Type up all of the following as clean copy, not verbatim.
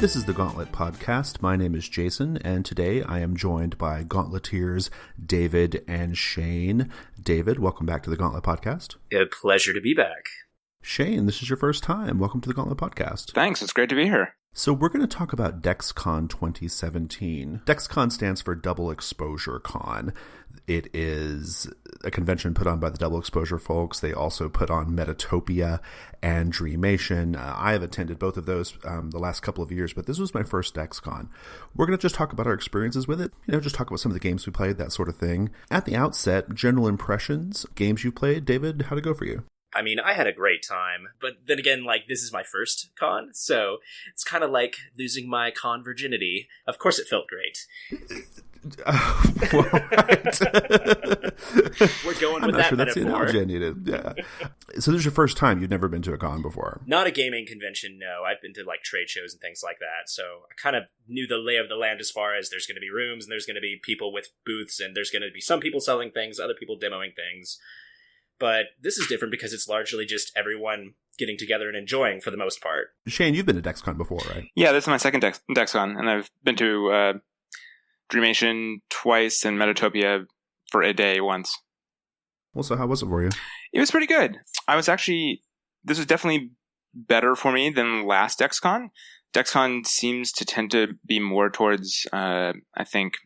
This is the Gauntlet Podcast. My name is Jason, and today I am joined by Gauntleteers David and Shane. David, welcome back to the Gauntlet Podcast. A pleasure to be back. Shane, this is your first time. Welcome to the Gauntlet Podcast. Thanks, it's great to be here. So we're going to talk about DEXCON 2017. DEXCON stands for Double Exposure Con. It is a convention put on by the Double Exposure folks. They also put on Metatopia and Dreamation. I have attended both of those the last couple of years, but this was my first DEXCON. We're going to just talk about our experiences with it, just talk about some of the games we played, that sort of thing. At the outset, general impressions, games you played. David, how'd it go for you? I mean, I had a great time, but then again, this is my first con, so it's kind of like losing my con virginity. Of course it felt great. Well, right. We're going with that sure that's metaphor. The analogy I needed. Yeah. So this is your first time. You've never been to a con before? Not a gaming convention, no. I've been to trade shows and things like that, so I kind of knew the lay of the land as far as there's going to be rooms, and there's going to be people with booths, and there's going to be some people selling things, other people demoing things. But this is different because it's largely just everyone getting together and enjoying for the most part. Shane, you've been to DEXCON before, right? Yeah, this is my second DEXCON, and I've been to Dreamation twice and Metatopia for a day once. Well, so how was it for you? It was pretty good. This was definitely better for me than last DEXCON. DEXCON seems to tend to be more towards, I think,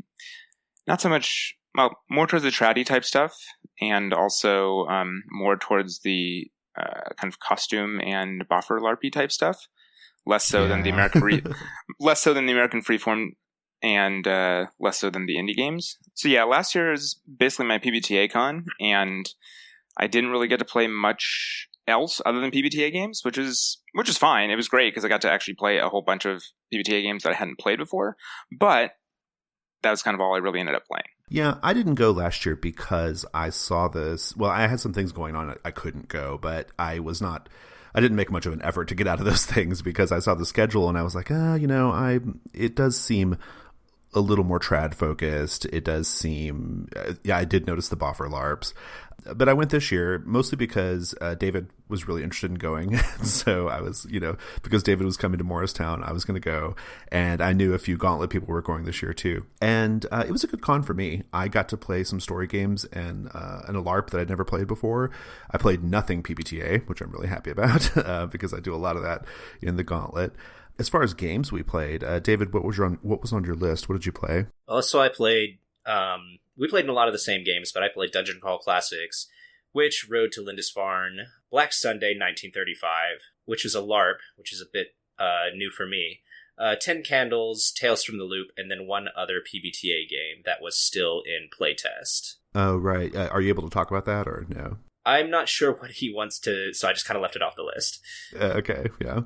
not so much, well, more towards the trad-y type stuff, and also more towards the kind of costume and boffer LARPy type stuff, less so than the American freeform, and less so than the indie games. So yeah, last year is basically my PBTA con, and I didn't really get to play much else other than PBTA games, which is fine. It was great because I got to actually play a whole bunch of PBTA games that I hadn't played before, but that was kind of all I really ended up playing. Yeah, I didn't go last year because I saw this. Well, I had some things going on. I couldn't go, but I didn't make much of an effort to get out of those things because I saw the schedule and I was like, it does seem a little more trad focused. It does seem, I did notice the boffer LARPs. But I went this year mostly because David was really interested in going. So I was, because David was coming to Morristown, I was going to go. And I knew a few Gauntlet people were going this year too. And it was a good con for me. I got to play some story games and a LARP that I'd never played before. I played nothing PBTA, which I'm really happy about because I do a lot of that in the Gauntlet. As far as games we played, David, what was on your list? What did you play? So I played... we played in a lot of the same games, but I played Dungeon Crawl Classics, Witch, Road to Lindisfarne, Black Sunday 1935, which is a LARP, which is a bit new for me, 10 Candles, Tales from the Loop, and then one other PBTA game that was still in playtest. Oh, right. Are you able to talk about that or no? I'm not sure what he wants to, so I just kind of left it off the list. Okay, yeah.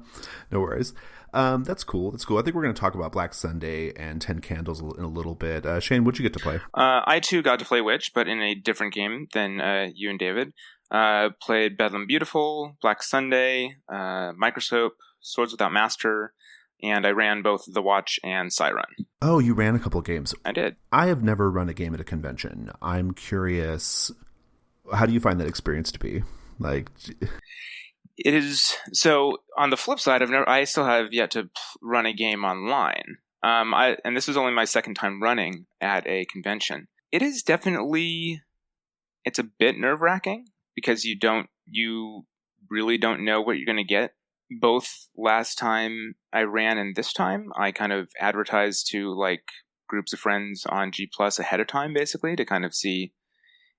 No worries. That's cool. I think we're going to talk about Black Sunday and 10 Candles in a little bit. Shane, what'd you get to play? I too got to play Witch, but in a different game than you and David. Played Bedlam Beautiful, Black Sunday, Microscope, Swords Without Master, and I ran both The Watch and Siren. Oh, you ran a couple of games. I did. I have never run a game at a convention. I'm curious, how do you find that experience to be? It is so. On the flip side, I still have yet to run a game online. And this was only my second time running at a convention. It is definitely, it's a bit nerve-wracking because you really don't know what you're going to get. Both last time I ran and this time, I kind of advertised to groups of friends on G+ ahead of time, basically, to kind of see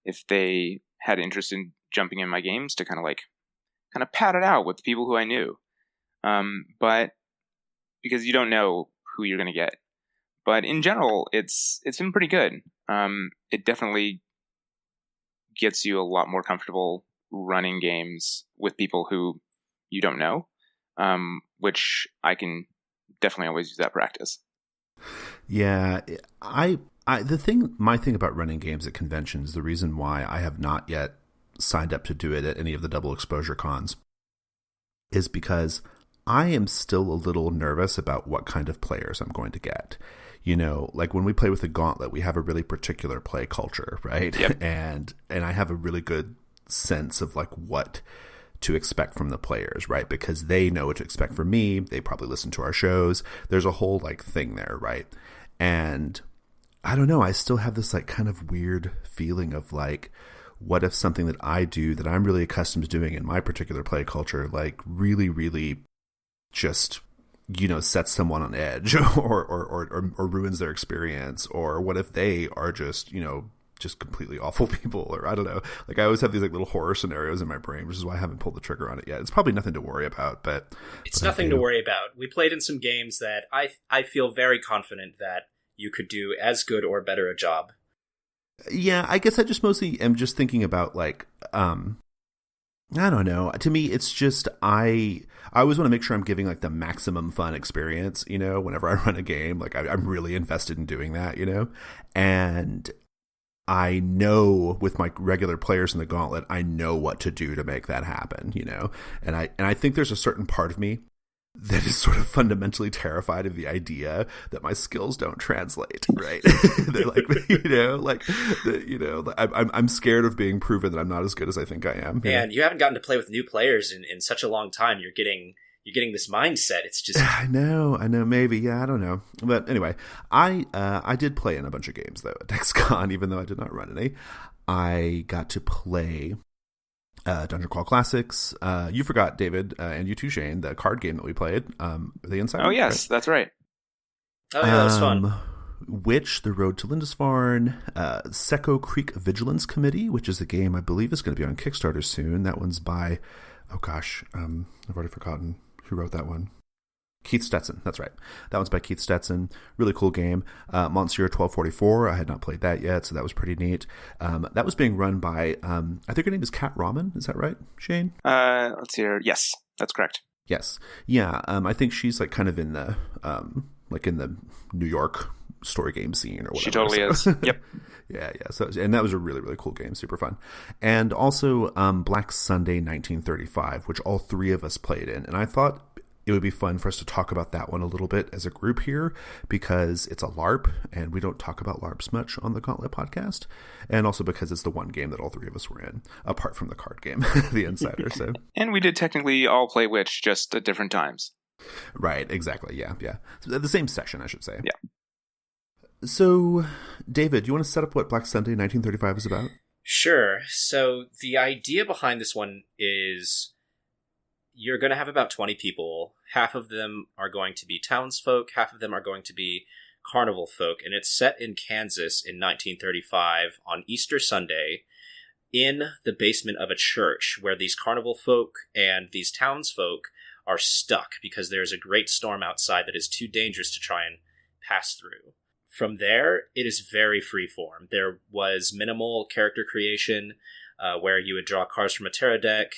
if they had interest in jumping in my games to kind of pad it out with the people who I knew. But because you don't know who you're going to get. But in general, it's been pretty good. It definitely gets you a lot more comfortable running games with people who you don't know, which I can definitely always use that practice. Yeah, my thing about running games at conventions, the reason why I have not yet signed up to do it at any of the double exposure cons is because I am still a little nervous about what kind of players I'm going to get. When we play with the Gauntlet, we have a really particular play culture, right? Yep. And I have a really good sense of what to expect from the players, right? Because they know what to expect from me. They probably listen to our shows. There's a whole like thing there, right? And I don't know, I still have this like kind of weird feeling of like, what if something that I do that I'm really accustomed to doing in my particular play culture, like really, really just, you know, sets someone on edge or ruins their experience? Or what if they are just, you know, just completely awful people? Or I don't know. Like I always have these like little horror scenarios in my brain, which is why I haven't pulled the trigger on it yet. It's probably nothing to worry about, but it's nothing to worry about. We played in some games that I feel very confident that you could do as good or better a job. Yeah, I guess I just mostly am just thinking about like, I don't know. To me, it's just I always want to make sure I'm giving like the maximum fun experience, you know, whenever I run a game. Like I'm really invested in doing that, you know, and I know with my regular players in the gauntlet, I know what to do to make that happen, you know, and I think there's a certain part of me that is sort of fundamentally terrified of the idea that my skills don't translate, right? They're like, I'm scared of being proven that I'm not as good as I think I am. Man, you haven't gotten to play with new players in such a long time. You're getting this mindset. It's just I know, maybe, yeah, I don't know. But anyway, I did play in a bunch of games though at DEXCON, even though I did not run any. I got to play Dungeon Crawl Classics. You forgot, David, and you too, Shane, the card game that we played, The Insider. Oh, yes, right? That's right. Oh, yeah, that was fun. Witch, The Road to Lindisfarne, Secco Creek Vigilance Committee, which is a game I believe is going to be on Kickstarter soon. That one's by, I've already forgotten who wrote that one. Keith Stetson, that's right. That one's by Keith Stetson. Really cool game. Monsieur 1244, I had not played that yet, so that was pretty neat. That was being run by, I think her name is Kat Raman, is that right, Shane? Let's see here. Yes, that's correct. Yes. Yeah, I think she's like kind of in the, in the New York story game scene or whatever. She totally is. Yep. Yeah. So, and that was a really, really cool game. Super fun. And also Black Sunday 1935, which all three of us played in. And I thought it would be fun for us to talk about that one a little bit as a group here, because it's a LARP and we don't talk about LARPs much on the Gauntlet podcast. And also because it's the one game that all three of us were in, apart from the card game, The Insider. So, and we did technically all play Witch, just at different times. Right. Exactly. Yeah. So the same session, I should say. Yeah. So, David, do you want to set up what Black Sunday 1935 is about? Sure. So the idea behind this one is you're going to have about 20 people. Half of them are going to be townsfolk, half of them are going to be carnival folk, and it's set in Kansas in 1935 on Easter Sunday in the basement of a church where these carnival folk and these townsfolk are stuck because there's a great storm outside that is too dangerous to try and pass through. From there, it is very freeform. There was minimal character creation where you would draw cards from a tarot deck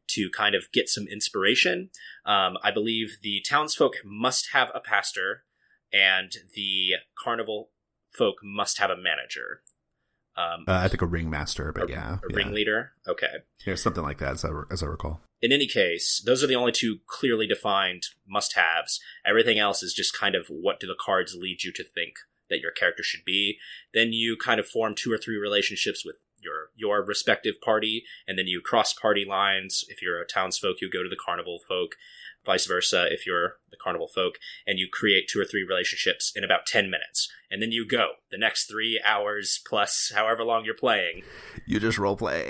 to kind of get some inspiration. I believe the townsfolk must have a pastor, and the carnival folk must have a manager. I think a ringmaster, but a ringleader? Okay. Yeah, something like that, as I recall. In any case, those are the only two clearly defined must-haves. Everything else is just kind of what do the cards lead you to think that your character should be. Then you kind of form 2 or 3 relationships with your respective party, and then you cross party lines. If you're a townsfolk, you go to the carnival folk, vice versa if you're the carnival folk, and you create 2 or 3 relationships in about 10 minutes. And then you go the next 3 hours plus however long you're playing. You just role play.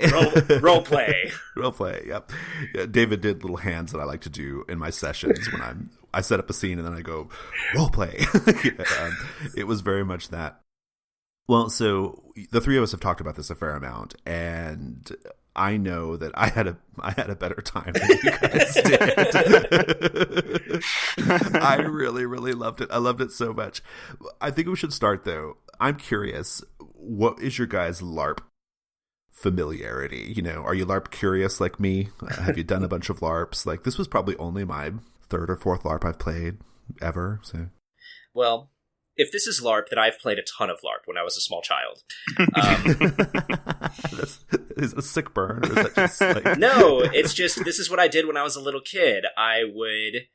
Role play. Role play, yep. Yeah, David did little hands that I like to do in my sessions when I set up a scene and then I go, role play. It was very much that. Well, so the three of us have talked about this a fair amount, and I know that I had a better time than you guys did. I really, really loved it. I loved it so much. I think we should start, though. I'm curious, what is your guys' LARP familiarity? You know, are you LARP curious like me? Have you done a bunch of LARPs? Like, this was probably only my 3rd or 4th LARP I've played ever. So, well, if this is LARP, then I've played a ton of LARP when I was a small child. Is it a sick burn? Or is that just like... No, it's just, this is what I did when I was a little kid. I would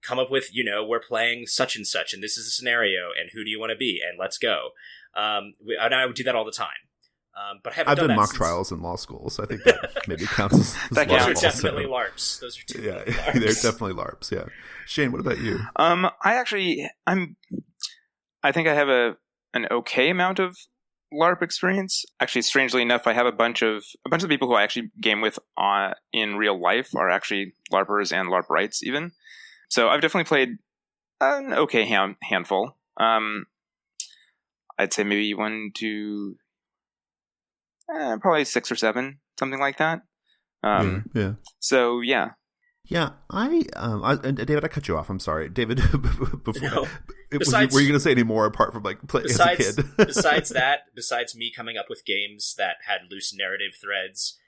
come up with, we're playing such and such, and this is a scenario, and who do you want to be, and let's go. And I would do that all the time. But I haven't I've done done that mock since... trials in law school, so I think that maybe counts as That LARP counts. Those are definitely also. LARPs. Those are definitely Yeah, LARPs. they're definitely LARPs. Yeah, Shane, what about you? I think I have an okay amount of LARP experience. Actually, strangely enough, I have a bunch of the people who I actually game with in real life are actually LARPers and LARPrights even. So I've definitely played an okay handful. I'd say maybe probably 6 or 7, something like that. Yeah. So yeah. Yeah, and David, I cut you off. I'm sorry, David. Before, No. were you going to say any more apart from like play as a kid? besides me coming up with games that had loose narrative threads,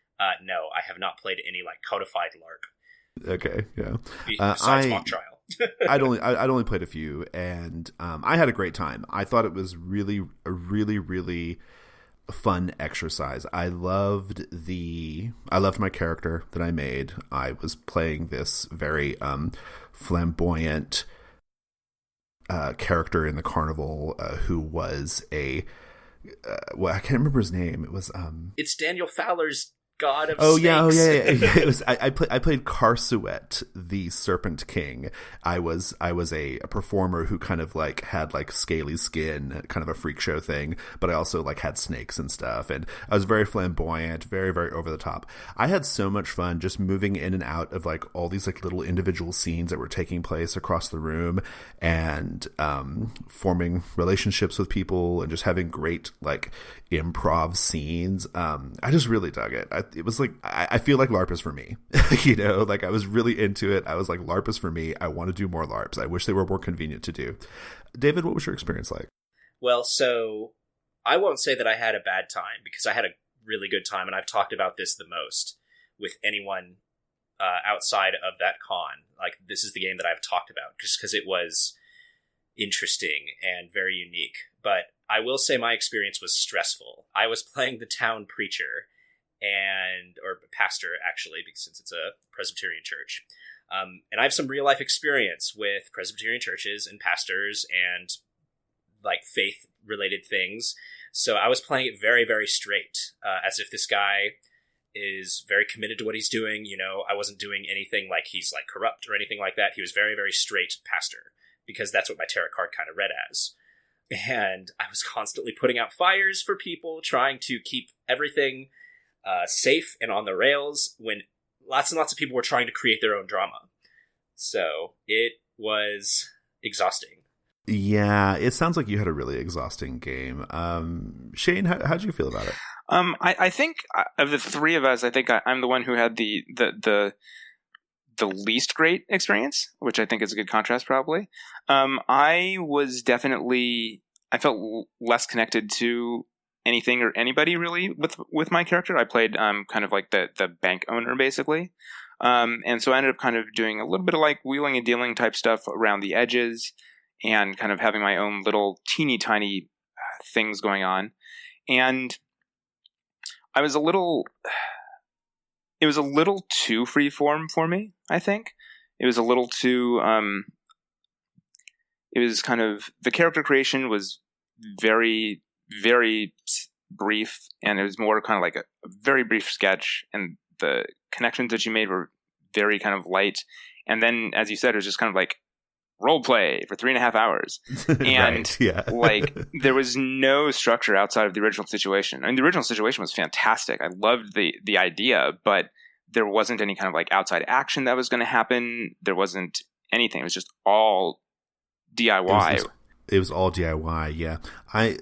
no, I have not played any like codified LARP. Okay, yeah. Besides mock trial. I'd only played a few, and I had a great time. I thought it was really fun exercise. I loved my character that I made. I was playing this very flamboyant character in the carnival who was I can't remember his name. It was It's Daniel Fowler's God of Snakes. Yeah. It was I played Karsuet, the Serpent King. I was a performer who kind of like had like scaly skin, kind of a freak show thing, but I also like had snakes and stuff, and I was very flamboyant, very very over the top. I had so much fun just moving in and out of like all these like little individual scenes that were taking place across the room, and forming relationships with people and just having great like improv scenes. I just really dug it. It was like, I feel like LARP is for me. You know, like I was really into it. I was like, LARP is for me. I want to do more LARPs. I wish they were more convenient to do. David, what was your experience like? Well, so I won't say that I had a bad time, because I had a really good time, and I've talked about this the most with anyone outside of that con. Like, this is the game that I've talked about, just because it was interesting and very unique. But I will say my experience was stressful. I was playing the town preacher, or pastor, actually, because since it's a Presbyterian church. And I have some real life experience with Presbyterian churches and pastors and like faith related things. So I was playing it very, very straight, as if this guy is very committed to what he's doing. You know, I wasn't doing anything like he's like corrupt or anything like that. He was very, very straight pastor, because that's what my tarot card kind of read as. And I was constantly putting out fires for people, trying to keep everything safe and on the rails, when lots and lots of people were trying to create their own drama. So it was exhausting. Yeah, it sounds like you had a really exhausting game. Shane, how'd you feel about it? I think of the three of us, I think I'm the one who had the least great experience, which I think is a good contrast, probably. I felt less connected to anything or anybody really with my character. I played kind of like the bank owner, basically. And so I ended up kind of doing a little bit of like wheeling and dealing type stuff around the edges, and kind of having my own little teeny tiny things going on. And it was a little too freeform for me, I think. It was a little too, it was kind of, the character creation was very, very brief, and it was more kind of like a very brief sketch, and the connections that you made were very kind of light. And then, as you said, it was just kind of like role play for 3.5 hours. And Right, yeah. like, there was no structure outside of the original situation. I mean, the original situation was fantastic. I loved the idea, but there wasn't any kind of like outside action that was going to happen. There wasn't anything. It was just all DIY. It was all DIY, yeah.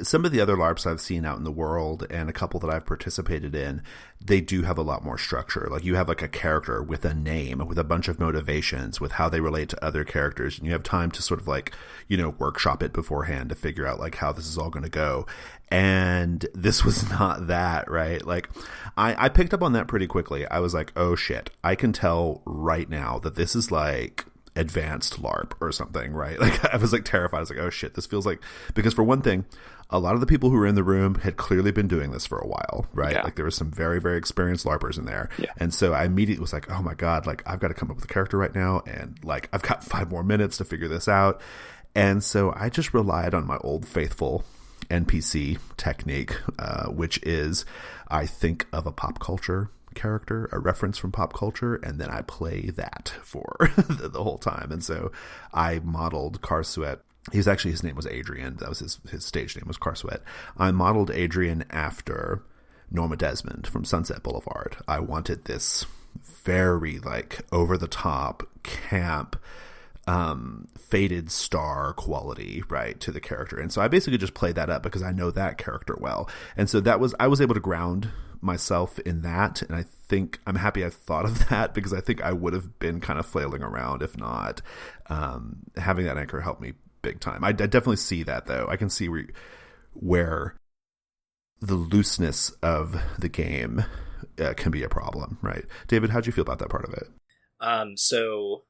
Some of the other LARPs I've seen out in the world, and a couple that I've participated in, they do have a lot more structure. Like, you have like a character with a name, with a bunch of motivations, with how they relate to other characters, and you have time to sort of like, you know, workshop it beforehand to figure out like how this is all going to go. And this was not that, right? Like, I picked up on that pretty quickly. I was like, oh shit, I can tell right now that this is like advanced LARP or something, right? Like, I was like terrified. I was like, oh shit, this feels like, because for one thing, a lot of the people who were in the room had clearly been doing this for a while, right? Yeah. Like, there was some very, very experienced LARPers in there. Yeah. And so I immediately was like, oh my God, like, I've got to come up with a character right now. And like, I've got 5 more minutes to figure this out. And so I just relied on my old faithful NPC technique, which is I think of a pop culture character, a reference from pop culture, and then I play that for the whole time. And so I modeled Carsweat. His name was Adrian. That was his stage name was Carsweat. I modeled Adrian after Norma Desmond from Sunset Boulevard. I wanted this very like over the top camp faded star quality, right, to the character. And so I basically just played that up because I know that character well. And so I was able to ground myself in that. And I think I'm happy I thought of that because I think I would have been kind of flailing around if not. Having that anchor helped me big time. I definitely see that though. I can see where the looseness of the game can be a problem, right? David, how'd you feel about that part of it? So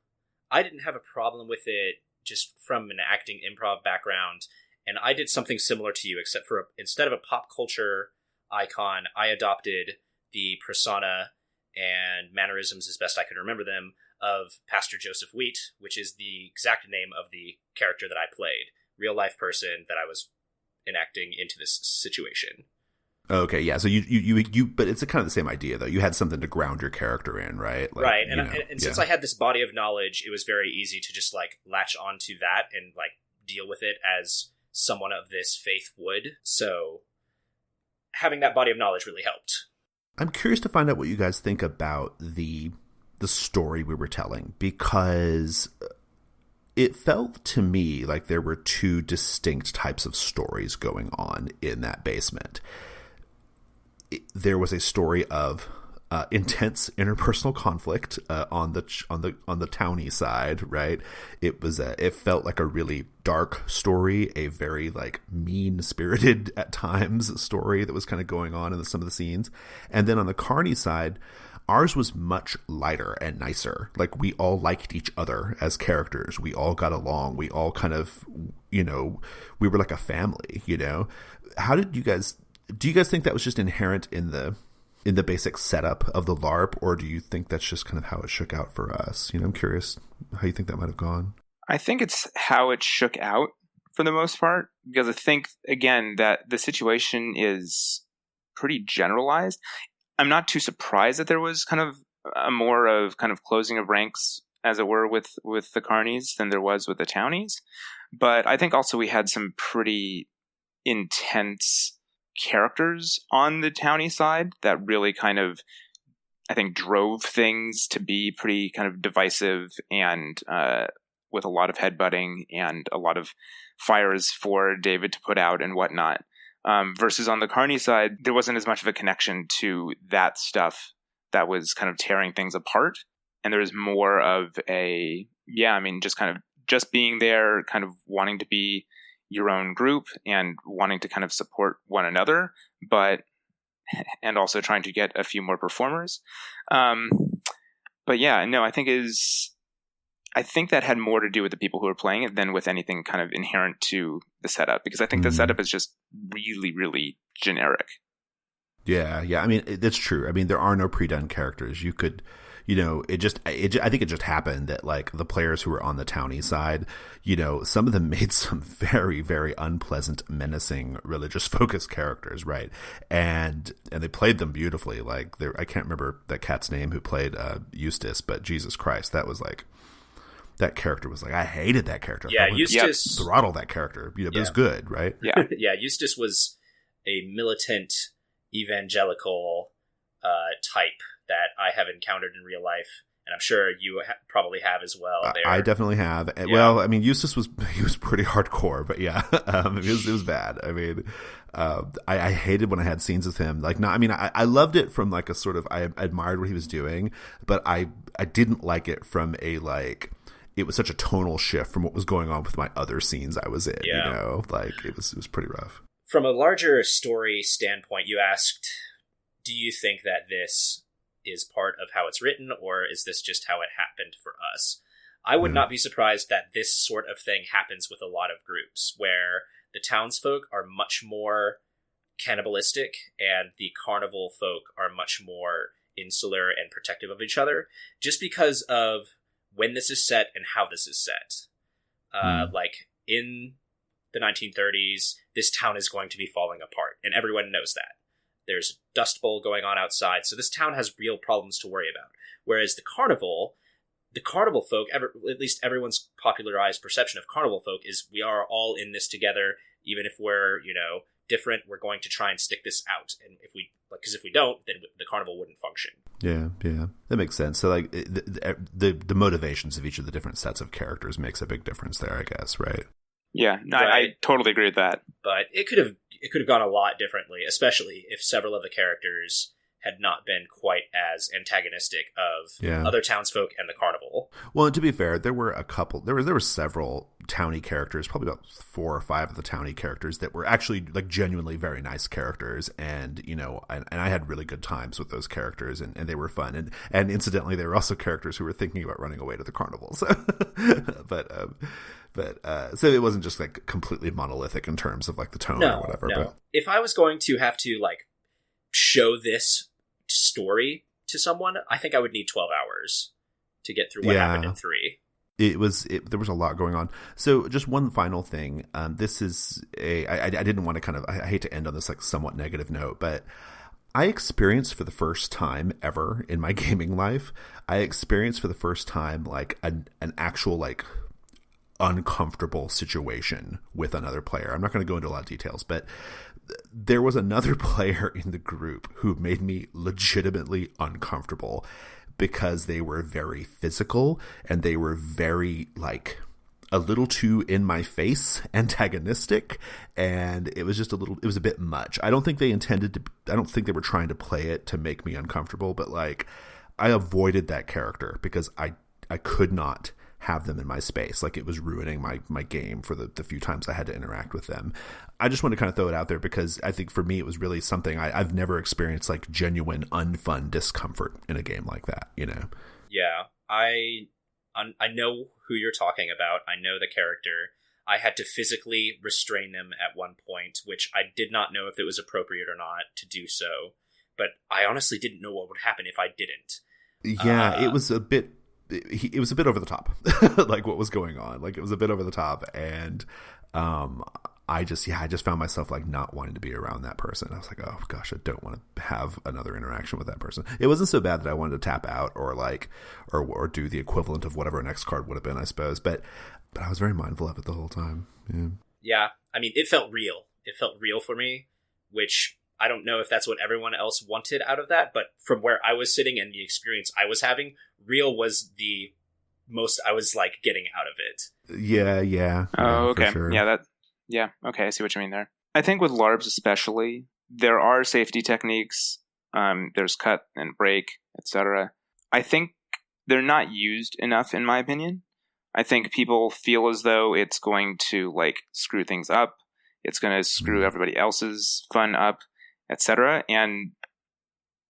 I didn't have a problem with it just from an acting improv background, and I did something similar to you, except for instead of a pop culture icon, I adopted the persona and mannerisms as best I could remember them of Pastor Joseph Wheat, which is the exact name of the character that I played, real life person that I was enacting into this situation. Okay, yeah. So you but it's kind of the same idea though. You had something to ground your character in, right? Like, right. And since I had this body of knowledge, it was very easy to just like latch onto that and like deal with it as someone of this faith would. So having that body of knowledge really helped. I'm curious to find out what you guys think about the story we were telling, because it felt to me like there were two distinct types of stories going on in that basement. There was a story of intense interpersonal conflict on the towny side, right? It felt like a really dark story, a very like mean spirited at times story that was kind of going on in some of the scenes. And then on the Carney side, ours was much lighter and nicer. Like we all liked each other as characters. We all got along. We all kind of, we were like a family. How did you guys? Do you guys think that was just inherent in the basic setup of the LARP, or do you think that's just kind of how it shook out for us? I'm curious how you think that might have gone. I think it's how it shook out for the most part, because I think, again, that the situation is pretty generalized. I'm not too surprised that there was kind of a more of kind of closing of ranks, as it were, with the Carnies than there was with the Townies. But I think also we had some pretty intense characters on the towny side that really kind of, I think, drove things to be pretty kind of divisive and with a lot of headbutting and a lot of fires for David to put out and whatnot. Versus on the Carney side, there wasn't as much of a connection to that stuff that was kind of tearing things apart. And there was more of just being there, kind of wanting to be your own group and wanting to kind of support one another, and also trying to get a few more performers. But yeah, no, I think that had more to do with the people who were playing it than with anything kind of inherent to the setup, because I think the setup is just really, really generic. Yeah. I mean, that's true. I mean, there are no pre-done characters. You could, I think it just happened that like the players who were on the towny side, some of them made some very, very unpleasant, menacing, religious focused characters, right? And they played them beautifully. Like I can't remember that cat's name who played Eustace, but Jesus Christ, that was like, that character was like, I hated that character. Yeah, Eustace throttled that character. But it was good, right? Yeah, yeah. Eustace was a militant evangelical type that I have encountered in real life, and I'm sure you probably have as well. I definitely have. Yeah. Well, I mean, Eustace was pretty hardcore, but yeah, it was bad. I mean, I hated when I had scenes with him. Like, I loved it from like a sort of, I admired what he was doing, but I didn't like it from a like, it was such a tonal shift from what was going on with my other scenes I was in. Yeah. Like it was pretty rough. From a larger story standpoint, you asked, do you think that this is part of how it's written, or is this just how it happened for us? I would not be surprised that this sort of thing happens with a lot of groups, where the townsfolk are much more cannibalistic and the carnival folk are much more insular and protective of each other, just because of when this is set and how this is set. Like in the 1930s, this town is going to be falling apart, and everyone knows that. There's a Dust Bowl going on outside, so this town has real problems to worry about. Whereas the carnival folk, at least everyone's popularized perception of carnival folk is we are all in this together, even if we're, different, we're going to try and stick this out. And because if we don't, then the carnival wouldn't function. Yeah, that makes sense. So like the motivations of each of the different sets of characters makes a big difference there, I guess, right? Yeah, no, right. I totally agree with that. But it could have gone a lot differently, especially if several of the characters had not been quite as antagonistic of other townsfolk and the carnival. Well, and to be fair, there were several towny characters, probably about 4 or 5 of the towny characters that were actually like genuinely very nice characters, and and I had really good times with those characters, and they were fun, and incidentally, they were also characters who were thinking about running away to the carnival. So, so it wasn't just like completely monolithic in terms of like the tone or whatever. No. But if I was going to have to like show this story to someone, I think I would need 12 hours to get through what happened in 3. There was a lot going on. So just one final thing. This is I didn't want to I hate to end on this like somewhat negative note, but I experienced for the first time ever in my gaming life, like an actual like uncomfortable situation with another player. I'm not going to go into a lot of details, but there was another player in the group who made me legitimately uncomfortable because they were very physical and they were very like a little too in my face antagonistic, and it was a bit much. I don't think they were trying to play it to make me uncomfortable, but like I avoided that character because I could not have them in my space. Like it was ruining my game for the few times I had to interact with them. I just want to kind of throw it out there because I think for me it was really something I've never experienced, like genuine unfun discomfort in a game like that, Yeah, I know who you're talking about. I know the character. I had to physically restrain them at one point, which I did not know if it was appropriate or not to do so. But I honestly didn't know what would happen if I didn't. Yeah, it was a bit over the top, like what was going on. Like it was a bit over the top, and I just found myself like not wanting to be around that person. I was like, oh gosh, I don't want to have another interaction with that person. It wasn't so bad that I wanted to tap out or do the equivalent of whatever an X card would have been, I suppose. But I was very mindful of it the whole time. Yeah. I mean, it felt real. It felt real for me, which I don't know if that's what everyone else wanted out of that, but from where I was sitting and the experience I was having, real was the most I was like getting out of it. Yeah. Oh, okay. For sure. Yeah, okay, I see what you mean there. I think with LARPs especially, there are safety techniques. There's cut and break, etc. I think they're not used enough, in my opinion. I think people feel as though it's going to like screw things up. It's going to screw everybody else's fun up, etc. And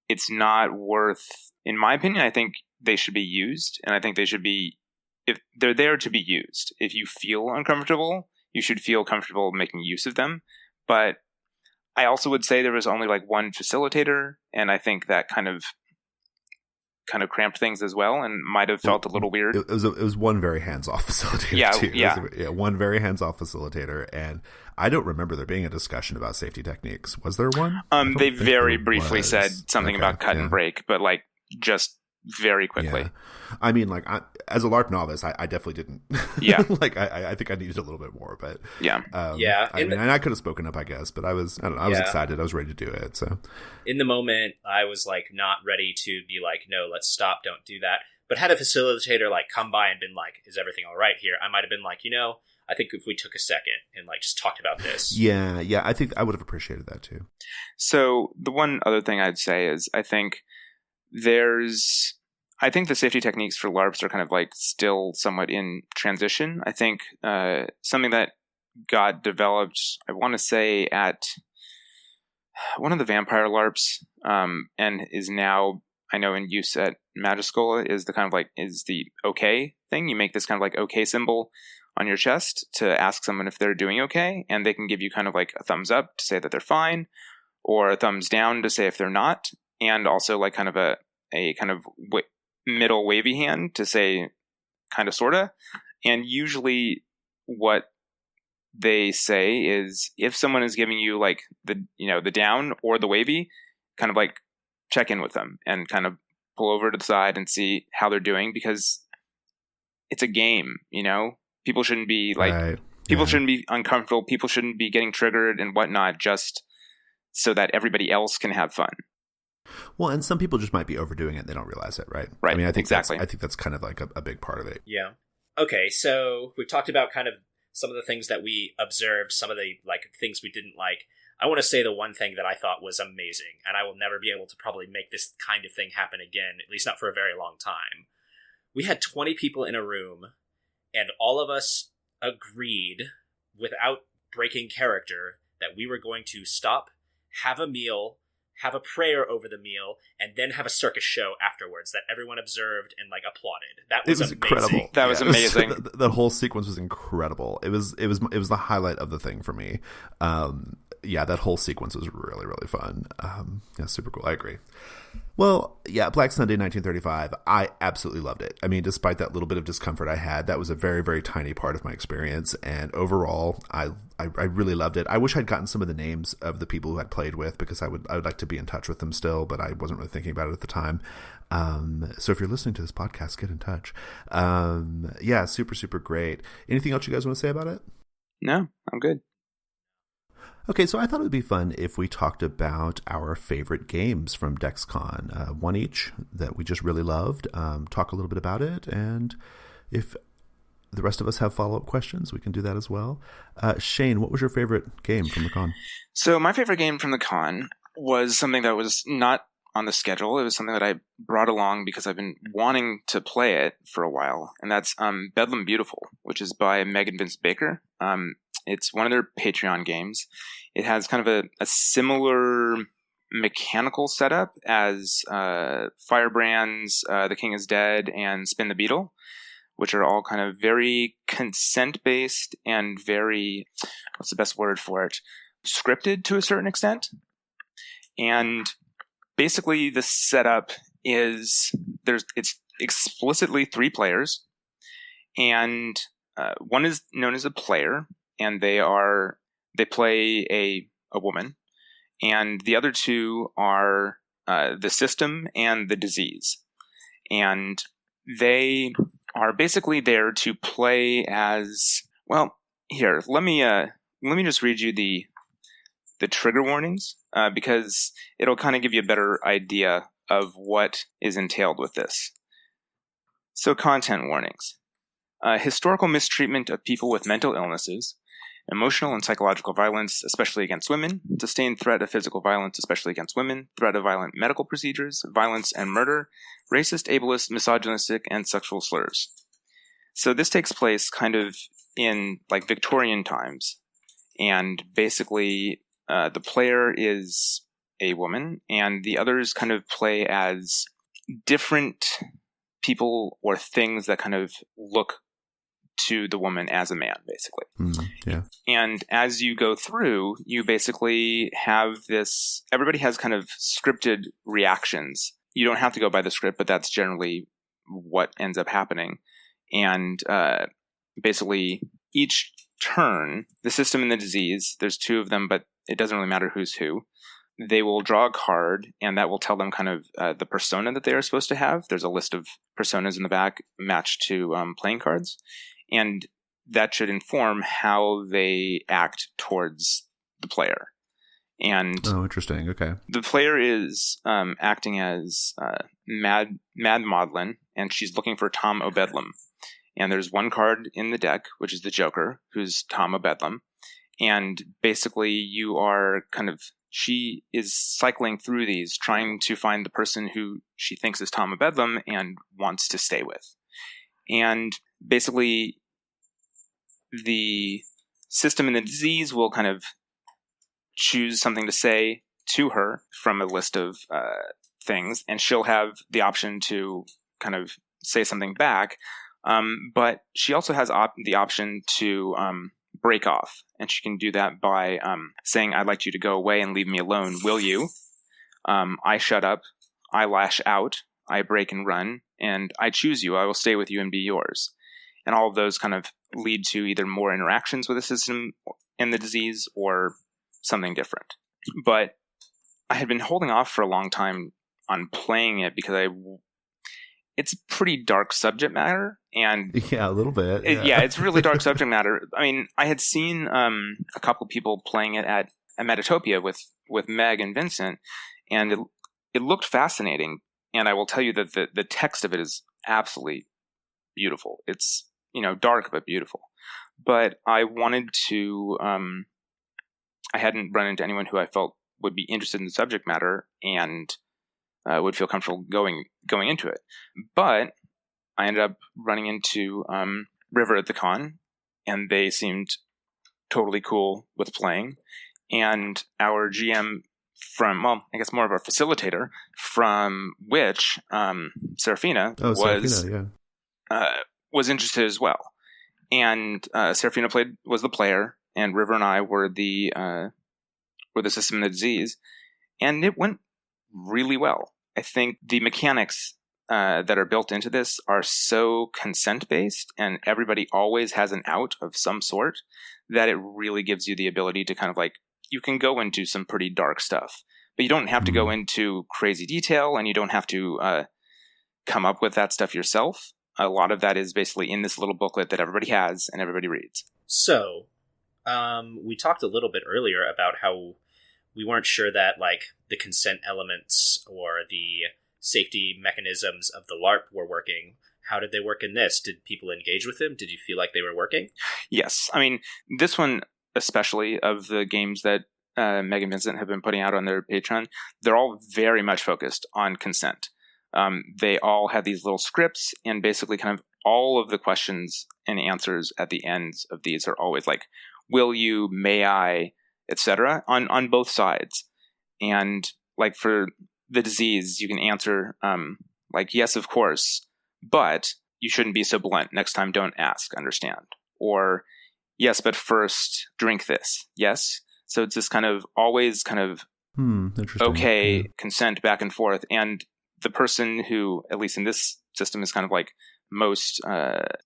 it's not worth, in my opinion, I think they should be used. And I think they should be, if they're there to be used. If you feel uncomfortable, you should feel comfortable making use of them. But I also would say there was only like one facilitator, and I think that kind of cramped things as well, and might have felt a little weird. It was one very hands-off facilitator. Yeah. One very hands-off facilitator, and I don't remember there being a discussion about safety techniques. Was there one? They very briefly said something about cut and break, but like just very quickly. Yeah. I mean, like as a LARP novice, I definitely didn't. Yeah, like I think I needed a little bit more, but yeah. I mean, and I could have spoken up, I guess, but I was excited. I was ready to do it. So in the moment, I was like not ready to be like, no, let's stop, don't do that. But had a facilitator like come by and been like, is everything all right here? I might have been like, I think if we took a second and like just talked about this. Yeah, I think I would have appreciated that too. So the one other thing I'd say is I think the safety techniques for LARPs are kind of like still somewhat in transition. I think something that got developed, I want to say at one of the vampire LARPs, and is now, I know, in use at Magiscola, is the okay thing. You make this kind of like okay symbol on your chest to ask someone if they're doing okay, and they can give you kind of like a thumbs up to say that they're fine, or a thumbs down to say if they're not, and also like kind of a kind of middle wavy hand to say kind of sorta. And usually what they say is if someone is giving you like the down or the wavy, kind of like check in with them and kind of pull over to the side and see how they're doing, because it's a game, people shouldn't be like, Right. people Yeah. shouldn't be uncomfortable. People shouldn't be getting triggered and whatnot just so that everybody else can have fun. Well, and some people just might be overdoing it. They don't realize it, right? Right. I mean, I think exactly. that's kind of like a big part of it. Yeah. Okay, so we've talked about kind of some of the things that we observed, some of the like things we didn't like. I want to say the one thing that I thought was amazing, and I will never be able to probably make this kind of thing happen again, at least not for a very long time. We had 20 people in a room, and all of us agreed, without breaking character, that we were going to stop, have a meal, have a prayer over the meal, and then have a circus show afterwards that everyone observed and like applauded. That was amazing. Incredible. That was amazing. The whole sequence was incredible. It was the highlight of the thing for me. Yeah, that whole sequence was really, really fun. Yeah, super cool. I agree. Well, yeah, Black Sunday 1935, I absolutely loved it. I mean, despite that little bit of discomfort I had, that was a very, very tiny part of my experience. And overall, I really loved it. I wish I'd gotten some of the names of the people who I'd played with, because I would like to be in touch with them still, but I wasn't really thinking about it at the time. So if you're listening to this podcast, get in touch. Yeah, super, super great. Anything else you guys want to say about it? No, I'm good. Okay, so I thought it would be fun if we talked about our favorite games from DEXCON, one each that we just really loved, talk a little bit about it, and if the rest of us have follow-up questions, we can do that as well. Shane, what was your favorite game from the con? So my favorite game from the con was something that was not on the schedule. It was something that I brought along because I've been wanting to play it for a while, and that's Bedlam Beautiful, which is by Megan Vince Baker. It's one of their Patreon games. It has kind of a similar mechanical setup as Firebrand's The King is Dead and Spin the Beetle, which are all kind of very consent-based and very, what's the best word for it, scripted to a certain extent. And basically the setup is it's explicitly 3 players, and one is known as a player, and they play a woman, and the other 2 are the system and the disease, and they are basically there to play as well. Here, let me just read you the trigger warnings, because it'll kind of give you a better idea of what is entailed with this. So, content warnings. Historical mistreatment of people with mental illnesses, emotional and psychological violence, especially against women, sustained threat of physical violence, especially against women, threat of violent medical procedures, violence and murder, racist, ableist, misogynistic, and sexual slurs. So this takes place kind of in like Victorian times, and basically the player is a woman, and the others kind of play as different people or things that kind of look to the woman as a man, basically. Yeah. And as you go through, you basically have this, everybody has kind of scripted reactions. You don't have to go by the script, but that's generally what ends up happening. And basically each turn, the system and the disease, there's 2 of them, but it doesn't really matter who's who. They will draw a card, and that will tell them kind of the persona that they are supposed to have. There's a list of personas in the back matched to playing cards. And that should inform how they act towards the player. And oh, interesting. Okay. the player is acting as Mad Maudlin, and she's looking for Tom O'Bedlam. And there's one card in the deck, which is the Joker, who's Tom O'Bedlam. And basically you are she is cycling through these, trying to find the person who she thinks is Tom O'Bedlam and wants to stay with. And basically the system and the disease will kind of choose something to say to her from a list of things, and she'll have the option to kind of say something back. But she also has the option to break off, and she can do that by saying, "I'd like you to go away and leave me alone. Will you?" I shut up. I lash out. I break and run, and I choose you. I will stay with you and be yours. And all of those kind of lead to either more interactions with the system and the disease or something different. But I had been holding off for a long time on playing it because it's pretty dark subject matter. And yeah, a little bit. It's really dark subject matter. I mean, I had seen a couple people playing it at Metatopia with Meg and Vincent, and it looked fascinating. And I will tell you that the text of it is absolutely beautiful. It's, dark but beautiful. But I wanted to, I hadn't run into anyone who I felt would be interested in the subject matter and would feel comfortable going into it. But I ended up running into River at the con, and they seemed totally cool with playing. And our GM I guess more of our facilitator from which Serafina was interested as well. And Serafina was the player, and River and I were the system and the disease, and it went really well. I think the mechanics that are built into this are so consent-based, and everybody always has an out of some sort, that it really gives you the ability to kind of you can go into some pretty dark stuff, but you don't have to go into crazy detail, and you don't have to come up with that stuff yourself. A lot of that is basically in this little booklet that everybody has and everybody reads. So, we talked a little bit earlier about how we weren't sure that the consent elements or the safety mechanisms of the LARP were working. How did they work in this? Did people engage with them? Did you feel like they were working? Yes. I mean, this one, especially of the games that Meg and Vincent have been putting out on their Patreon, they're all very much focused on consent. They all have these little scripts, and basically kind of all of the questions and answers at the ends of these are always will you, may I, etc. on both sides. And for the disease, you can answer yes, of course, but you shouldn't be so blunt. Next time, don't ask, understand. Or yes, but first drink this. Yes. So it's this kind of always kind of okay, consent back and forth. And the person who, at least in this system, is kind of most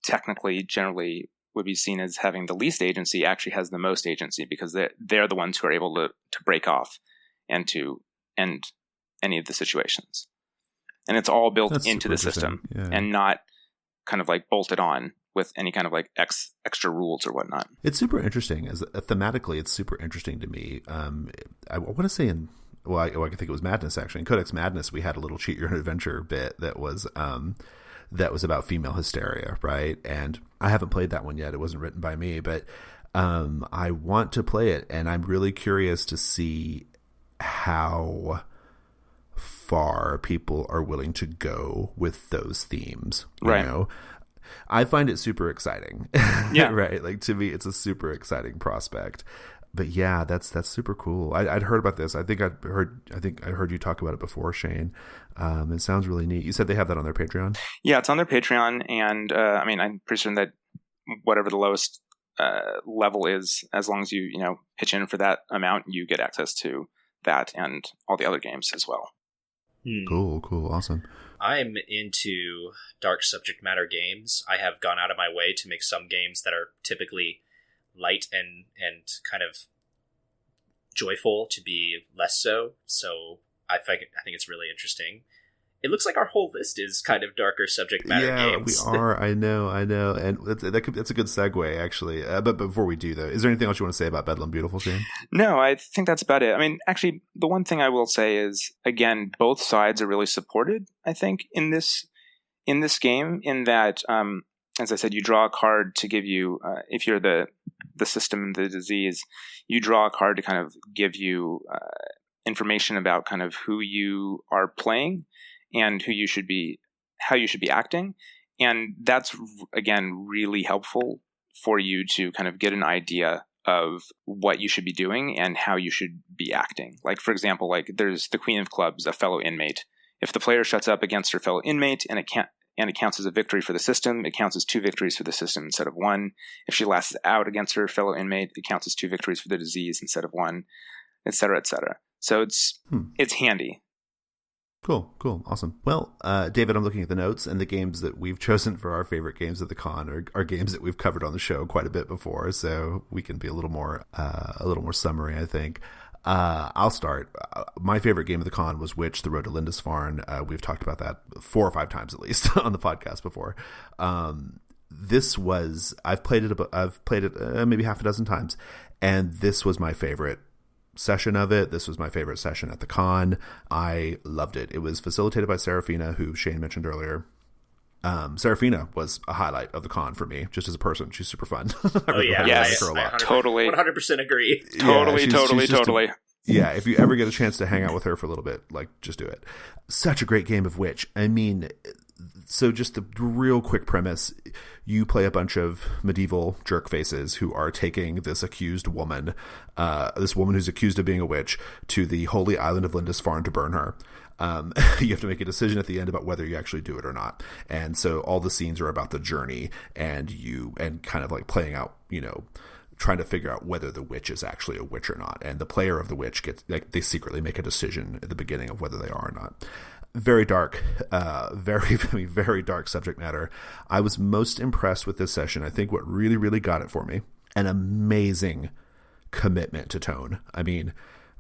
technically generally would be seen as having the least agency actually has the most agency, because they're the ones who are able to break off and to end any of the situations. And it's all built into the system and not kind of bolted on with any kind of extra rules or whatnot. It's super interesting. Thematically, it's super interesting to me. I want to say I think it was Madness, actually. In Codex Madness, we had a little Cheat Your Own Adventure bit that was about female hysteria, right? And I haven't played that one yet. It wasn't written by me, but I want to play it, and I'm really curious to see how far people are willing to go with those themes. You I find it super exciting. Yeah. Right? To me, it's a super exciting prospect. But yeah, that's super cool. I'd heard about this. I think I heard you talk about it before, Shane. It sounds really neat. You said they have that on their Patreon? Yeah, it's on their Patreon, and I'm pretty certain that whatever the lowest level is, as long as you pitch in for that amount, you get access to that and all the other games as well. Cool, awesome. I'm into dark subject matter games. I have gone out of my way to make some games that are typically light and kind of joyful to be less so. So I think it's really interesting. It looks like our whole list is kind of darker subject matter games. Yeah, we are. I know. And that's a good segue, actually. But before we do, though, is there anything else you want to say about Bedlam Beautiful, Shane? No, I think that's about it. I mean, actually, the one thing I will say is, again, both sides are really supported, I think, in this game, in that, as I said, you draw a card to give you, if you're the system and the disease, you draw a card to kind of give you information about kind of who you are playing and how you should be acting. And that's, again, really helpful for you to kind of get an idea of what you should be doing and how you should be acting. For example, there's the Queen of Clubs, a fellow inmate. If the player shuts up against her fellow inmate and it counts as a victory for the system, it counts as 2 victories for the system instead of 1. If she lasts out against her fellow inmate, it counts as 2 victories for the disease instead of 1, et cetera, et cetera. So it's handy. Cool, awesome. Well, David, I'm looking at the notes, and the games that we've chosen for our favorite games of the con are games that we've covered on the show quite a bit before, so we can be a little more summary, I think. I'll start. My favorite game of the con was Witch: The Road to Lindisfarne. We've talked about that 4 or 5 times at least on the podcast before. I've played it maybe half a dozen times, and this was my favorite session of it. This was my favorite session at the con. I loved it. It was facilitated by Serafina, who Shane mentioned earlier. Serafina was a highlight of the con for me, just as a person. She's super fun. Yes, her a lot. Totally, 100% agree. Totally. Yeah, if you ever get a chance to hang out with her for a little bit, like, just do it. Such a great game of Witch. I mean, so just the real quick premise: you play a bunch of medieval jerk faces who are taking this accused woman, this woman who's accused of being a witch, to the holy island of Lindisfarne to burn her. You have to make a decision at the end about whether you actually do it or not. And so all the scenes are about the journey and kind of like playing out, trying to figure out whether the witch is actually a witch or not. And the player of the witch they secretly make a decision at the beginning of whether they are or not. Very dark, very, very dark subject matter. I was most impressed with this session. I think what really, really got it for me, an amazing commitment to tone. I mean,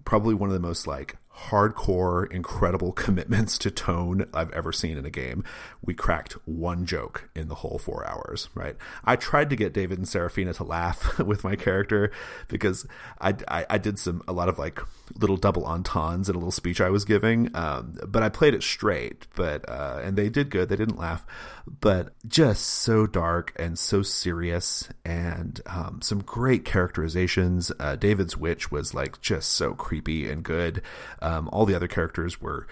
probably one of the most like hardcore, incredible commitments to tone I've ever seen in a game. We cracked one joke in the whole 4 hours, right? I tried to get David and Serafina to laugh with my character because I did a lot of like little double entendres in a little speech I was giving, but I played it straight, and they did good. They didn't laugh, but just so dark and so serious, and some great characterizations. David's witch was like just so creepy and good. All the other characters were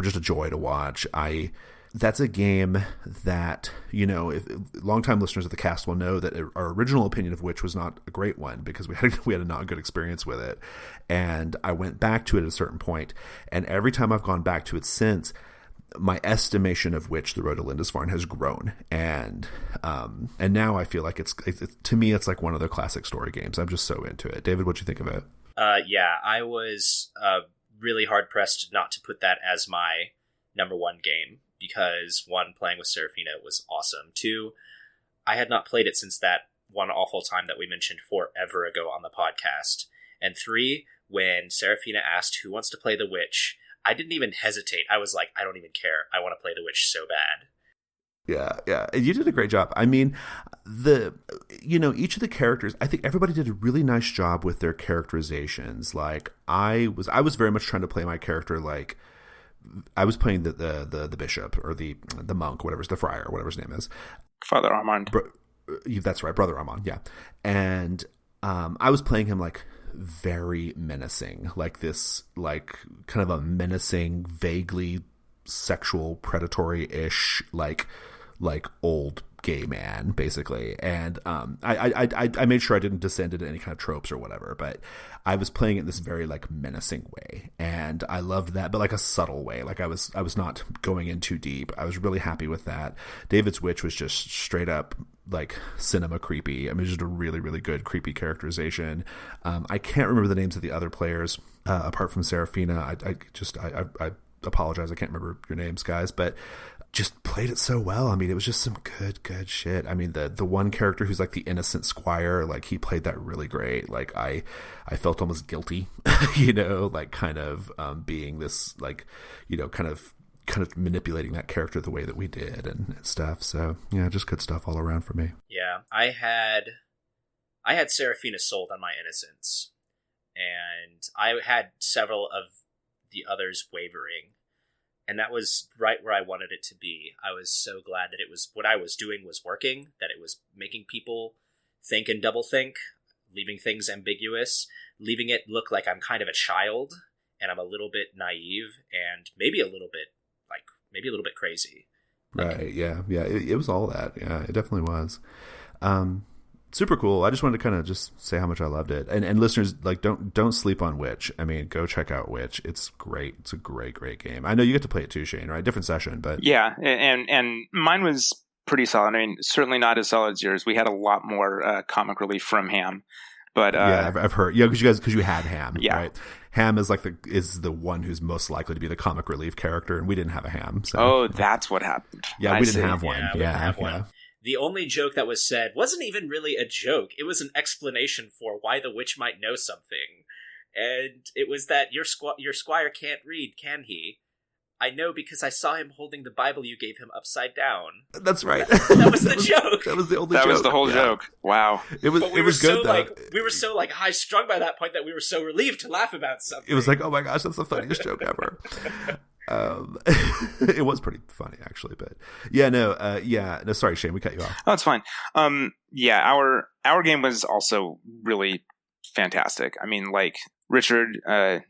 just a joy to watch. That's a game that, if longtime listeners of the cast will know that our original opinion of Witch was not a great one because we had a not good experience with it. And I went back to it at a certain point, and every time I've gone back to it since, my estimation of Witch: The Road to Lindisfarne has grown. And now I feel like it's to me, it's like one of the classic story games. I'm just so into it. David, what'd you think of it? Yeah, I was really hard pressed not to put that as my number one game because 1, playing with Serafina was awesome. 2, I had not played it since that one awful time that we mentioned forever ago on the podcast. And 3, when Serafina asked who wants to play the witch, I didn't even hesitate. I was like, I don't even care. I want to play the witch so bad. Yeah, you did a great job. I mean, each of the characters, I think everybody did a really nice job with their characterizations. Like I was very much trying to play my character like I was playing the bishop or the monk, the friar, whatever his name is, Father Armand. That's right, Brother Armand. Yeah, and I was playing him like very menacing, like this, like kind of a menacing, vaguely sexual, predatory-ish, like old gay man, basically. And I made sure I didn't descend into any kind of tropes or whatever, but I was playing it in this very like menacing way, and I loved that, but like a subtle way. Like I was not going in too deep. I was really happy with that. David's witch was just straight up like cinema creepy. I mean, just a really, really good creepy characterization. I can't remember the names of the other players apart from Serafina. I apologize, I can't remember your names, guys, but just played it so well. I mean, it was just some good shit. I mean, the one character who's like the innocent squire, like he played that really great. Like I felt almost guilty, like kind of being this like, kind of manipulating that character the way that we did and stuff. So yeah, just good stuff all around for me. Yeah, I had Serafina sold on my innocence, and I had several of the others wavering. And that was right where I wanted it to be. I was so glad that it was what I was doing was working, that it was making people think and double think, leaving things ambiguous, leaving it look like I'm kind of a child and I'm a little bit naive and maybe a little bit crazy. Right. Yeah. It was all that. Yeah, it definitely was. Super cool. I just wanted to kind of just say how much I loved it. And listeners, like, don't sleep on Witch. I mean, go check out Witch. It's great. It's a great game. I know you get to play it too, Shane, right? Different session, but yeah. And mine was pretty solid. I mean, certainly not as solid as yours. We had a lot more comic relief from Ham, but yeah, I've heard. Yeah, because you had Ham. Yeah. Right? Ham is is the one who's most likely to be the comic relief character, and we didn't have a Ham. So. Oh, that's what happened. Yeah, we didn't have one. Yeah, we didn't have one. The only joke that was said wasn't even really a joke. It was an explanation for why the witch might know something. And it was that your squire can't read, can he? I know because I saw him holding the Bible you gave him upside down. That's right. That was the joke. That was the only joke. That was the whole joke. Wow. It was good, though. We were so high strung by that point that we were so relieved to laugh about something. It was like, oh my gosh, that's the funniest joke ever. It was pretty funny, actually, but no, sorry, Shane, we cut you off. Oh, it's fine. Our game was also really fantastic. I mean, like, Richard,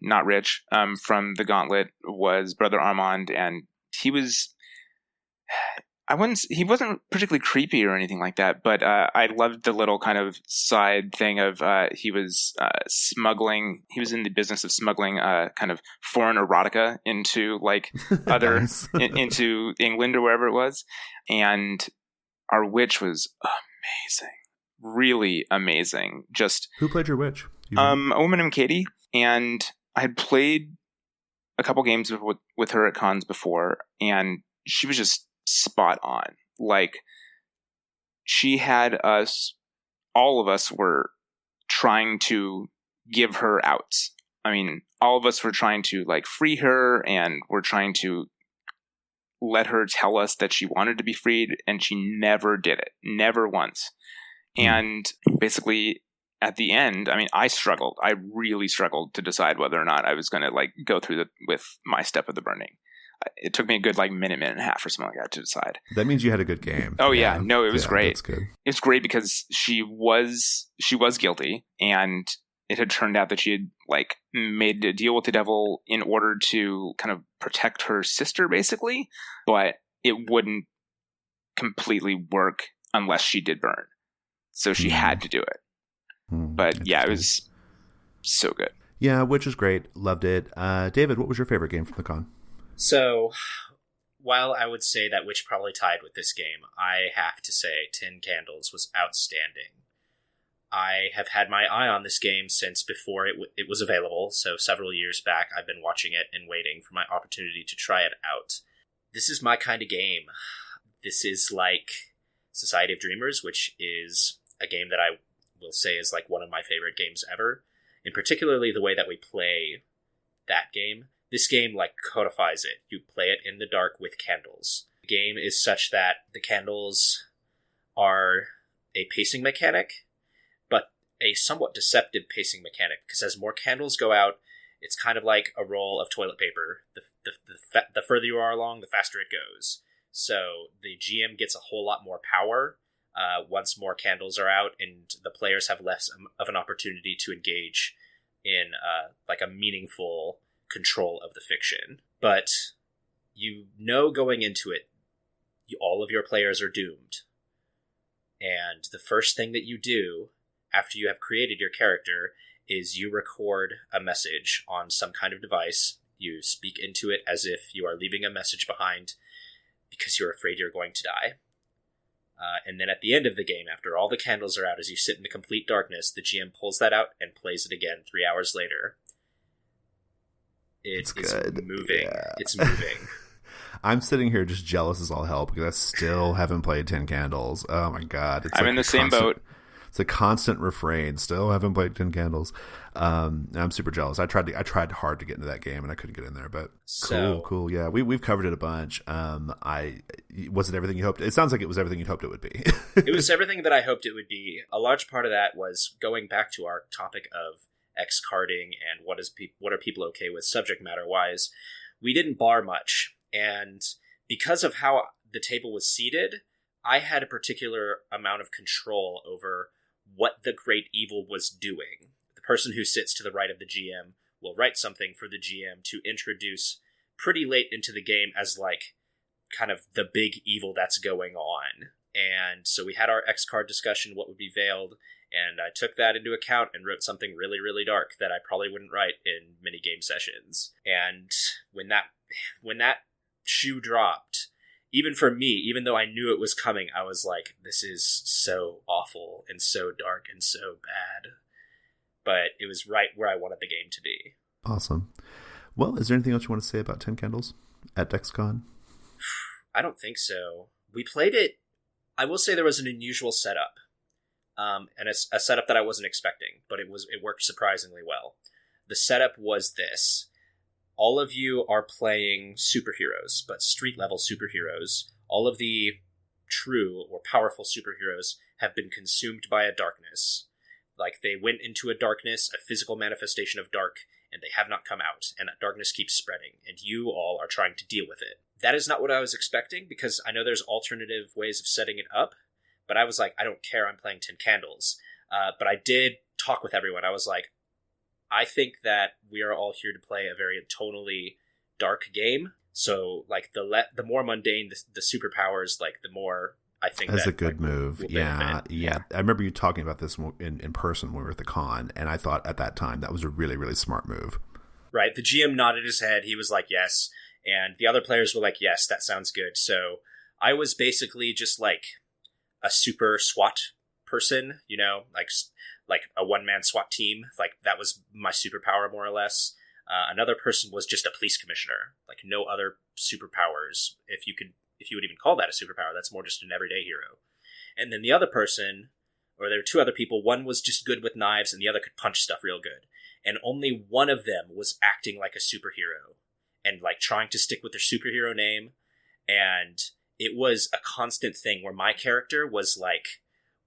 not Rich, from the Gauntlet was Brother Armand, and he wasn't particularly creepy or anything like that, but I loved the little kind of side thing of he was smuggling. He was in the business of smuggling kind of foreign erotica into like other Nice. into England or wherever it was, and our witch was amazing, really amazing. Just Who played your witch? a woman named Katie, and I had played a couple games with her at cons before, and she was just spot on. Like, she had all of us were trying to give her outs. I mean, all of us were trying to like free her, and we're trying to let her tell us that she wanted to be freed, and she never did it, never once. And basically, at the end, I mean, I really struggled to decide whether or not I was going to like go through with my Step of the Burning. It took me a good like minute and a half or something like that to decide. That means you had a good game. Oh yeah, no, it was great. That's good. It's great because she was guilty, and it had turned out that she had like made a deal with the devil in order to kind of protect her sister, basically, but it wouldn't completely work unless she did burn. So she had to do it. But yeah, it was so good. Yeah, which is great. Loved it. David, what was your favorite game from the con? So, while I would say that Witch probably tied with this game, I have to say 10 Candles was outstanding. I have had my eye on this game since before it was available, so several years back I've been watching it and waiting for my opportunity to try it out. This is my kind of game. This is like Society of Dreamers, which is a game that I will say is like one of my favorite games ever, and particularly the way that we play that game. This game like codifies it. You play it in the dark with candles. The game is such that the candles are a pacing mechanic, but a somewhat deceptive pacing mechanic, because as more candles go out, it's kind of like a roll of toilet paper. The further you are along, the faster it goes. So the GM gets a whole lot more power once more candles are out, and the players have less of an opportunity to engage in like a meaningful control of the fiction. But you know going into it, all of your players are doomed. And the first thing that you do after you have created your character is you record a message on some kind of device. You speak into it as if you are leaving a message behind because you're afraid you're going to die. And then at the end of the game, after all the candles are out, as you sit in the complete darkness, the GM pulls that out and plays it again 3 hours later. It's moving. Yeah. It's moving. I'm sitting here just jealous as all hell because I still haven't played 10 Candles. Oh my god. I'm in the same boat. It's a constant refrain. Still haven't played 10 Candles. I'm super jealous. I tried hard to get into that game and I couldn't get in there, but cool. Yeah, we've covered it a bunch. Was it everything you hoped? It sounds like it was everything you hoped it would be. It was everything that I hoped it would be. A large part of that was going back to our topic of X carding and what are people okay with subject matter wise. We didn't bar much, and because of how the table was seated, I had a particular amount of control over what the great evil was doing. The person who sits to the right of the GM will write something for the GM to introduce pretty late into the game as like kind of the big evil that's going on. And so we had our X card discussion, what would be veiled, and I took that into account and wrote something really, really dark that I probably wouldn't write in many game sessions. And when that shoe dropped, even for me, even though I knew it was coming, I was like, this is so awful and so dark and so bad. But it was right where I wanted the game to be. Awesome. Well, is there anything else you want to say about 10 Candles at DEXCON? I don't think so. We played it. I will say there was an unusual setup, and it's a setup that I wasn't expecting, but it worked surprisingly well. The setup was this. All of you are playing superheroes, but street-level superheroes. All of the true or powerful superheroes have been consumed by a darkness. Like, they went into a darkness, a physical manifestation of dark, and they have not come out, and that darkness keeps spreading, and you all are trying to deal with it. That is not what I was expecting, because I know there's alternative ways of setting it up, but I was like, I don't care, I'm playing 10 Candles. But I did talk with everyone. I was like, I think that we are all here to play a very tonally dark game. So, like, the more mundane the superpowers, like, the more I think that's that, a good move. Yeah. I remember you talking about this in person when we were at the con, and I thought at that time that was a really, really smart move. Right. The GM nodded his head. He was like, yes. And the other players were like, yes, that sounds good. So I was basically just like a super SWAT person, you know, like a one-man SWAT team. Like, that was my superpower, more or less. Another person was just a police commissioner, like no other superpowers. If you would even call that a superpower, that's more just an everyday hero. And then the other person, or there were two other people, one was just good with knives and the other could punch stuff real good. And only one of them was acting like a superhero and like trying to stick with their superhero name. And it was a constant thing where my character was like,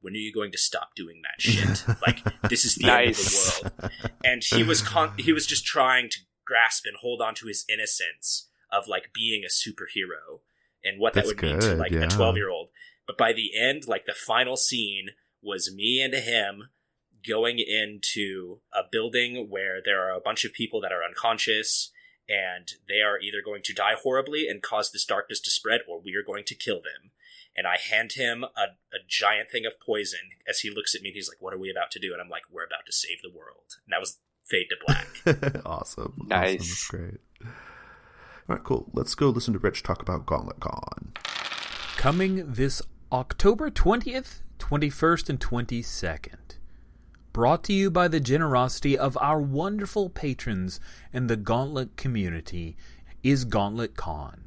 when are you going to stop doing that shit? Like, this is the end of the world. And he was just trying to grasp and hold on to his innocence of like being a superhero and what that would mean to like a 12-year-old. But by the end, like, the final scene was me and him going into a building where there are a bunch of people that are unconscious, and they are either going to die horribly and cause this darkness to spread, or we are going to kill them. And I hand him a giant thing of poison as he looks at me and he's like, what are we about to do? And I'm like, we're about to save the world. And that was Fade to Black. Awesome. Nice. Awesome. That's great. All right, cool. Let's go listen to Rich talk about Gauntlet Con. Coming this October 20th, 21st, and 22nd. Brought to you by the generosity of our wonderful patrons and the Gauntlet community is Gauntlet Con.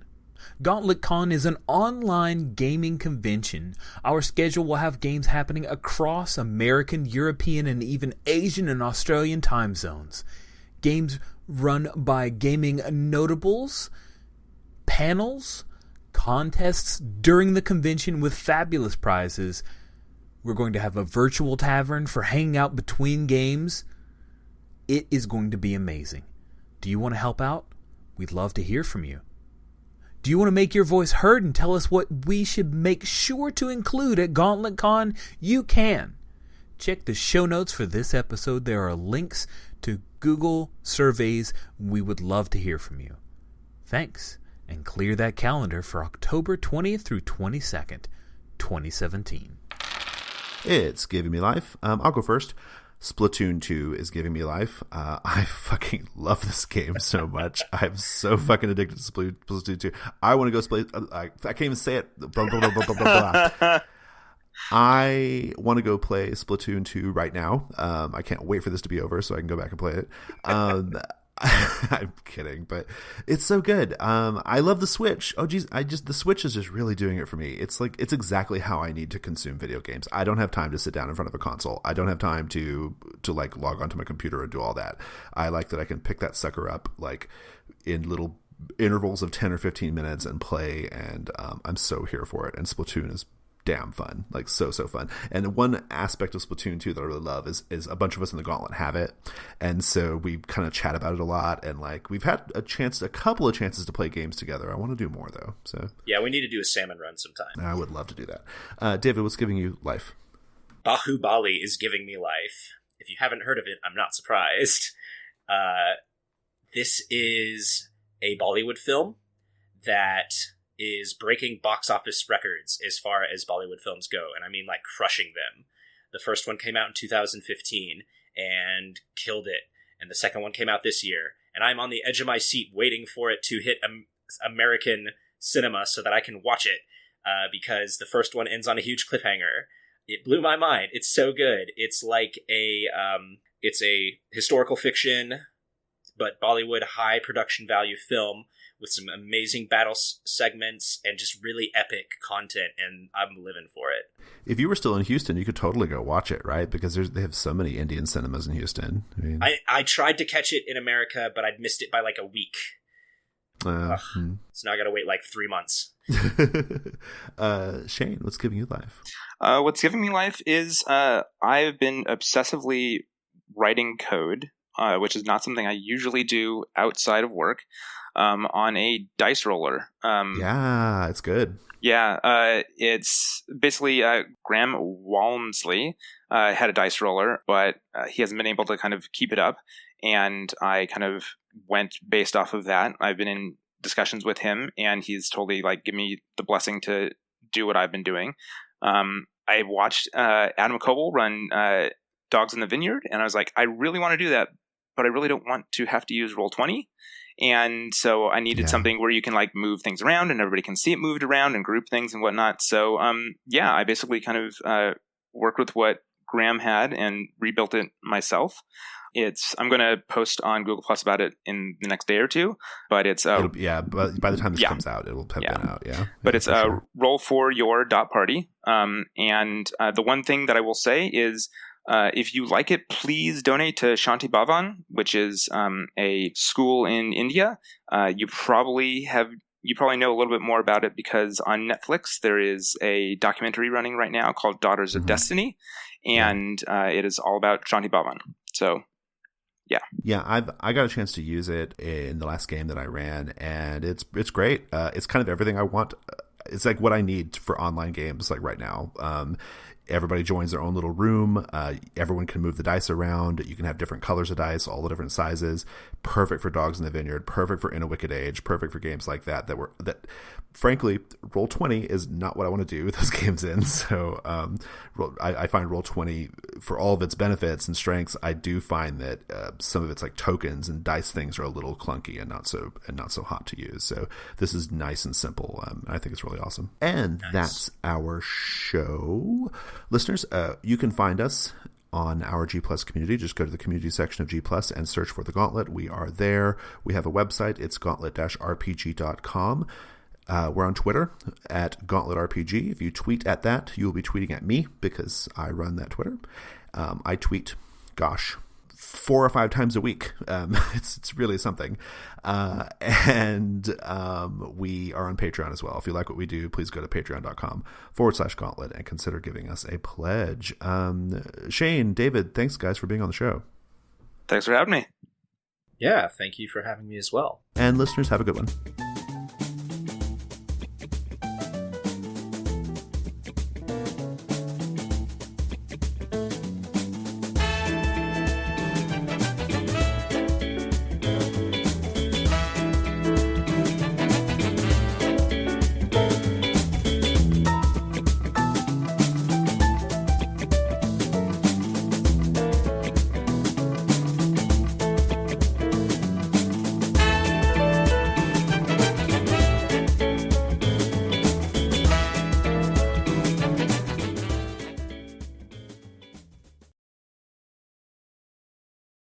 Gauntlet Con is an online gaming convention. Our schedule will have games happening across American, European, and even Asian and Australian time zones. Games run by gaming notables, panels, contests during the convention with fabulous prizes. We're going to have a virtual tavern for hanging out between games. It is going to be amazing. Do you want to help out? We'd love to hear from you. Do you want to make your voice heard and tell us what we should make sure to include at Gauntlet Con? You can. Check the show notes for this episode. There are links to Google surveys. We would love to hear from you. Thanks, and clear that calendar for October 20th through 22nd, 2017. It's giving me life. I'll go first. Splatoon 2 is giving me life. I fucking love this game so much. I'm so fucking addicted to Splatoon 2. I want to go I can't even say it. Blah, blah, blah, blah, blah, blah. I want to go play Splatoon 2 right now. I can't wait for this to be over so I can go back and play it. I'm kidding, but it's so good. I love the Switch. Oh geez, the Switch is just really doing it for me. It's like, it's exactly how I need to consume video games. I don't have time to sit down in front of a console. I don't have time to like log onto my computer and do all that. I like that I can pick that sucker up like in little intervals of 10 or 15 minutes and play, and I'm so here for it. And Splatoon is damn fun, like so fun. And one aspect of Splatoon 2 that I really love is a bunch of us in the Gauntlet have it, and so we kind of chat about it a lot, and like we've had a couple of chances to play games together. I want to do more though, so yeah, we need to do a salmon run sometime. I would love to do that. David, what's giving you life? Baahubali is giving me life. If you haven't heard of it, I'm not surprised. This is a Bollywood film that is breaking box office records as far as Bollywood films go, and I mean like crushing them. The first one came out in 2015 and killed it, and the second one came out this year, and I'm on the edge of my seat waiting for it to hit American cinema so that I can watch it, because the first one ends on a huge cliffhanger. It blew my mind. It's so good. It's like it's a historical fiction but Bollywood high production value film with some amazing battle segments and just really epic content, and I'm living for it. If you were still in Houston, you could totally go watch it, right? Because they have so many Indian cinemas in Houston. I tried to catch it in America, but I'd missed it by like a week. So now I gotta wait like 3 months. Shane, what's giving you life? What's giving me life is I've been obsessively writing code, which is not something I usually do outside of work, on a dice roller. Yeah, it's good. Yeah, it's basically Graham Walmsley had a dice roller, but he hasn't been able to kind of keep it up. And I kind of went based off of that. I've been in discussions with him, and he's totally like give me the blessing to do what I've been doing. I watched Adam Coble run Dogs in the Vineyard, and I was like, I really want to do that, but I really don't want to have to use Roll20. And so I needed something where you can like move things around and everybody can see it moved around and group things and whatnot. So I basically kind of worked with what Graham had and rebuilt it myself. I'm going to post on Google Plus about it in the next day or two, but it's but by the time this comes out, it'll have been out. Yeah, but it's rollforyour.party. And the one thing that I will say is, if you like it, please donate to Shanti Bhavan, which is a school in India. You probably know a little bit more about it because on Netflix there is a documentary running right now called Daughters of Destiny, and it is all about Shanti Bhavan. So. Yeah, I got a chance to use it in the last game that I ran, and it's great. It's kind of everything I want. It's like what I need for online games, like right now. Everybody joins their own little room. Everyone can move the dice around. You can have different colors of dice, all the different sizes. Perfect for Dogs in the Vineyard. Perfect for In a Wicked Age. Perfect for games like that. Frankly, Roll20 is not what I want to do with those games in. So I find Roll20, for all of its benefits and strengths, I do find that some of its like tokens and dice things are a little clunky and not so hot to use. So this is nice and simple. I think it's really awesome. And that's our show. Listeners, you can find us on our G Plus community. Just go to the community section of G Plus and search for The Gauntlet. We are there. We have a website. It's gauntlet-rpg.com. We're on Twitter at GauntletRPG. If you tweet at that, you will be tweeting at me because I run that Twitter. I tweet, 4 or 5 times a week. It's really something. And we are on Patreon as well. If you like what we do, please go to patreon.com/gauntlet and consider giving us a pledge. Shane, David, thanks guys for being on the show. Thanks for having me. Yeah, thank you for having me as well. And listeners, have a good one.